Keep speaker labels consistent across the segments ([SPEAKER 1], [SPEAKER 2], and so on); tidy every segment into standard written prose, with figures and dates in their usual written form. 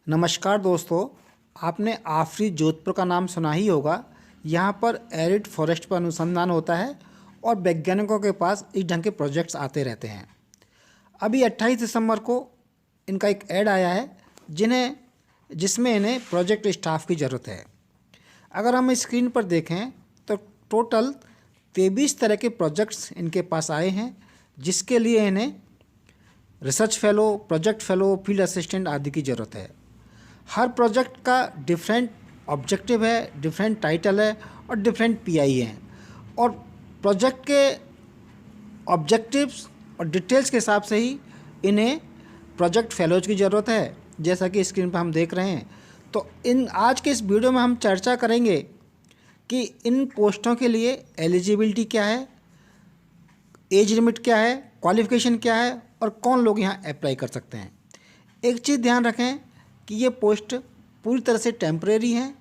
[SPEAKER 1] नमस्कार दोस्तों, आपने आफरी जोधपुर का नाम सुना ही होगा। यहाँ पर एरिड फॉरेस्ट पर अनुसंधान होता है और वैज्ञानिकों के पास इस ढंग के प्रोजेक्ट्स आते रहते हैं। अभी 28 दिसंबर को इनका एक ऐड आया है जिसमें इन्हें प्रोजेक्ट स्टाफ की ज़रूरत है। अगर हम स्क्रीन पर देखें तो टोटल 23 तरह के प्रोजेक्ट्स इनके पास आए हैं, जिसके लिए इन्हें research fellow, project fellow, field assistant आदि की ज़रूरत है। हर प्रोजेक्ट का डिफरेंट ऑब्जेक्टिव है, डिफरेंट टाइटल है और डिफरेंट पीआई हैं, और प्रोजेक्ट के ऑब्जेक्टिव्स और डिटेल्स के हिसाब से ही इन्हें प्रोजेक्ट फेलोज की ज़रूरत है, जैसा कि स्क्रीन पर हम देख रहे हैं। तो आज के इस वीडियो में हम चर्चा करेंगे कि इन पोस्टों के लिए एलिजिबिलिटी क्या है, एज लिमिट क्या है, क्वालिफिकेशन क्या है और कौन लोग यहाँ अप्लाई कर सकते हैं। एक चीज़ ध्यान रखें कि ये पोस्ट पूरी तरह से टेम्परेरी हैं,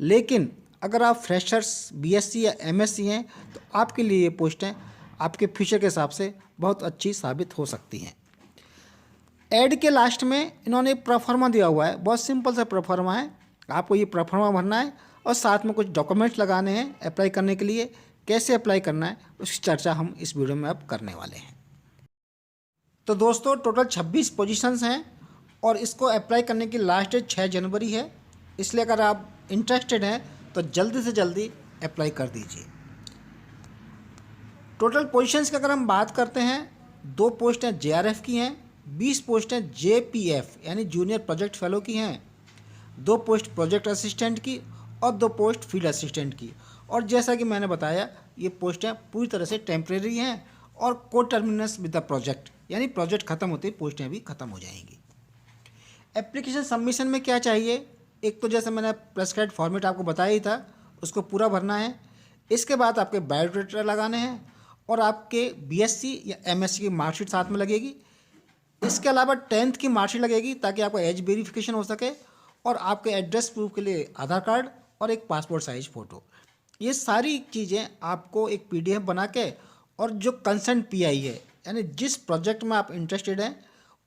[SPEAKER 1] लेकिन अगर आप फ्रेशर्स, बीएससी या एमएससी हैं तो आपके लिए ये पोस्टें आपके फ्यूचर के हिसाब से बहुत अच्छी साबित हो सकती हैं। ऐड के लास्ट में इन्होंने प्रोफार्मा दिया हुआ है, बहुत सिंपल सा प्रोफार्मा है। आपको ये प्रोफार्मा भरना है और साथ में कुछ डॉक्यूमेंट्स लगाने हैं अप्लाई करने के लिए। कैसे अप्लाई करना है उसकी चर्चा हम इस वीडियो में अब करने वाले हैं। तो दोस्तों, टोटल 26 पोजीशंस हैं और इसको अप्लाई करने की लास्ट डेट 6 जनवरी है। इसलिए अगर आप इंटरेस्टेड हैं तो जल्दी से जल्दी अप्लाई कर दीजिए। टोटल पोजीशंस की अगर हम बात करते हैं, 2 पोस्टें जेआरएफ की हैं, 20 पोस्टें जेपीएफ यानी जूनियर प्रोजेक्ट फेलो की हैं, 2 पोस्ट प्रोजेक्ट असिस्टेंट की और 2 पोस्ट फील्ड असिस्टेंट की। और जैसा कि मैंने बताया, ये पोस्टें पूरी तरह से टेम्प्रेरी हैं और को टर्मिनस विद द प्रोजेक्ट, यानी प्रोजेक्ट ख़त्म होते ही पोस्टें भी ख़त्म हो जाएंगी। एप्लीकेशन सबमिशन में क्या चाहिए, एक तो जैसे मैंने प्रेस्क्राइब्ड फॉर्मेट आपको बताया ही था, उसको पूरा भरना है। इसके बाद आपके बायोडाटा लगाने हैं और आपके बीएससी या एमएससी की मार्कशीट साथ में लगेगी। इसके अलावा 10th की मार्कशीट लगेगी ताकि आपका एज वेरिफिकेशन हो सके, और आपके एड्रेस प्रूफ के लिए आधार कार्ड और एक पासपोर्ट साइज फ़ोटो। ये सारी चीज़ें आपको एक पीडीएफ बना के, और जो कंसर्न पीआई है यानी जिस प्रोजेक्ट में आप इंटरेस्टेड हैं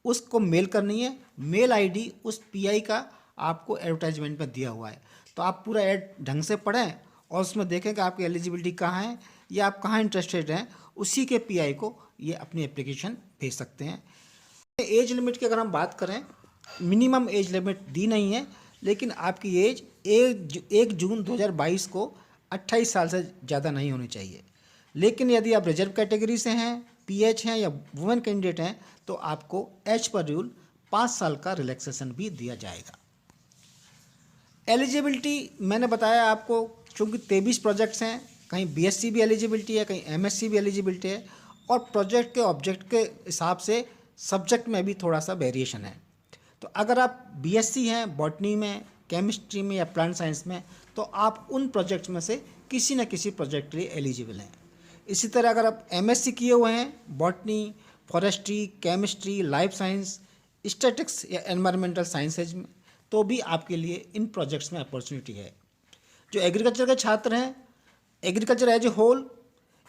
[SPEAKER 1] उसको मेल करनी है। मेल आईडी उस पीआई का आपको एडवर्टाइजमेंट में दिया हुआ है, तो आप पूरा ऐड ढंग से पढ़ें और उसमें देखें कि आपकी एलिजिबिलिटी कहाँ है या आप कहाँ इंटरेस्टेड हैं। उसी के पीआई को ये अपनी एप्लीकेशन भेज सकते हैं। एज लिमिट की अगर हम बात करें, मिनिमम एज लिमिट दी नहीं है, लेकिन आपकी एज 1 जून 2022 को 28 साल से ज़्यादा नहीं होनी चाहिए। लेकिन यदि आप रिजर्व कैटेगरी से हैं, पीएच हैं या वुमेन कैंडिडेट हैं तो आपको एच पर रूल 5 साल का रिलैक्सेशन भी दिया जाएगा। एलिजिबिलिटी मैंने बताया आपको, चूँकि 23 प्रोजेक्ट्स हैं, कहीं बीएससी भी एलिजिबिलिटी है, कहीं एमएससी भी एलिजिबिलिटी है, और प्रोजेक्ट के ऑब्जेक्ट के हिसाब से सब्जेक्ट में भी थोड़ा सा वेरिएशन है। तो अगर आप बीएससी हैं बॉटनी में, केमिस्ट्री में या प्लांट साइंस में, तो आप उन प्रोजेक्ट्स में से किसी न किसी प्रोजेक्ट के लिए एलिजिबल हैं। इसी तरह अगर आप एमएससी किए हुए हैं botany, forestry, chemistry, life science, statics या एनवायरमेंटल साइंसेज में, तो भी आपके लिए इन प्रोजेक्ट्स में अपॉर्चुनिटी है। जो एग्रीकल्चर के छात्र हैं, एग्रीकल्चर एज ए होल,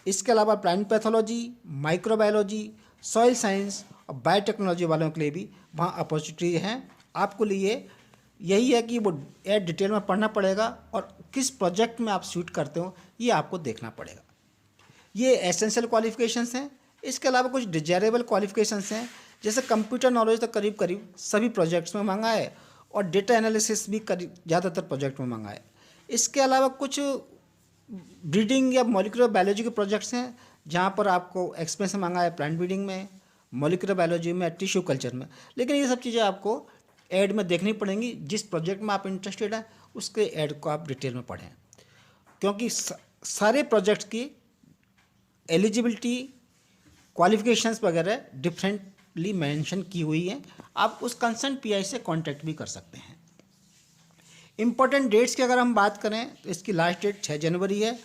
[SPEAKER 1] इसके अलावा plant pathology, microbiology, soil science और बायोटेक्नोलॉजी वालों के लिए भी वहाँ अपॉर्चुनिटी हैं। आपको लिए यही है कि वो ऐड डिटेल में पढ़ना पड़ेगा और किस प्रोजेक्ट में आप शूट करते हो ये आपको देखना पड़ेगा। ये एसेंशियल क्वालिफिकेशंस हैं। इसके अलावा कुछ डिजायरेबल क्वालिफिकेशंस हैं, जैसे कंप्यूटर नॉलेज तो करीब करीब सभी प्रोजेक्ट्स में मांगा है और डेटा एनालिसिस भी करीब ज़्यादातर प्रोजेक्ट में मांगा है। इसके अलावा कुछ ब्रीडिंग या मॉलिक्यूलर बायोलॉजी के प्रोजेक्ट्स हैं जहाँ पर आपको एक्सपीरियंस मांगा है प्लांट ब्रीडिंग में, मॉलिक्यूलर बायोलॉजी में, टिश्यू कल्चर में। लेकिन ये सब चीज़ें आपको ऐड में देखनी पड़ेंगी। जिस प्रोजेक्ट में आप इंटरेस्टेड हैं उसके ऐड को आप डिटेल में पढ़ें, क्योंकि सारे प्रोजेक्ट्स की एलिजिबिलिटी, क्वालिफिकेशंस वगैरह डिफरेंटली मेंशन की हुई हैं। आप उस कंसर्न पीआई से कांटेक्ट भी कर सकते हैं। इम्पोर्टेंट डेट्स की अगर हम बात करें तो इसकी लास्ट डेट 6 जनवरी है।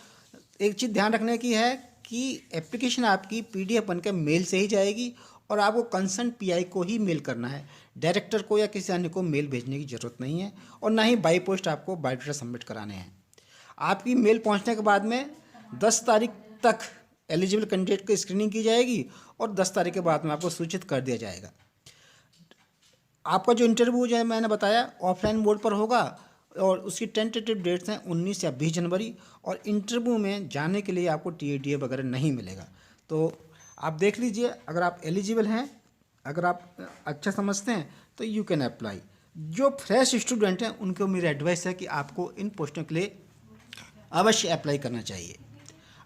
[SPEAKER 1] एक चीज़ ध्यान रखने की है कि एप्लीकेशन आपकी पीडीएफ बनकर मेल से ही जाएगी और आपको कंसर्न पीआई को ही मेल करना है। डायरेक्टर को या किसी अन्य को मेल भेजने की ज़रूरत नहीं है, और ना ही बाई पोस्ट आपको बायोडाटा सबमिट कराने हैं। आपकी मेल पहुंचने के बाद में 10 तारीख तक एलिजिबल कैंडिडेट की स्क्रीनिंग की जाएगी और 10 तारीख के बाद में आपको सूचित कर दिया जाएगा। आपका जो इंटरव्यू जो है मैंने बताया ऑफलाइन मोड पर होगा और उसकी टेंटेटिव डेट्स हैं 19 या 20 जनवरी। और इंटरव्यू में जाने के लिए आपको TATA वगैरह नहीं मिलेगा। तो आप देख लीजिए, अगर आप एलिजिबल हैं, अगर आप अच्छा समझते हैं तो यू कैन अप्लाई। जो फ्रेश स्टूडेंट हैं उनको मेरी एडवाइस है कि आपको इन पोस्टों के लिए अवश्य अप्लाई करना चाहिए।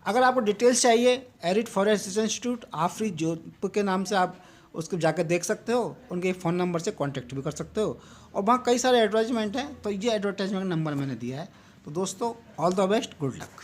[SPEAKER 1] अगर आपको डिटेल्स चाहिए, एरिड फॉरेस्ट रिसर्च इंस्टीट्यूट आफरी जोधपुर के नाम से आप उसको जाकर देख सकते हो, उनके फ़ोन नंबर से कांटेक्ट भी कर सकते हो। और वहाँ कई सारे एडवर्टाइजमेंट हैं, तो ये एडवर्टाइजमेंट का नंबर मैंने दिया है। तो दोस्तों, all the best, good luck.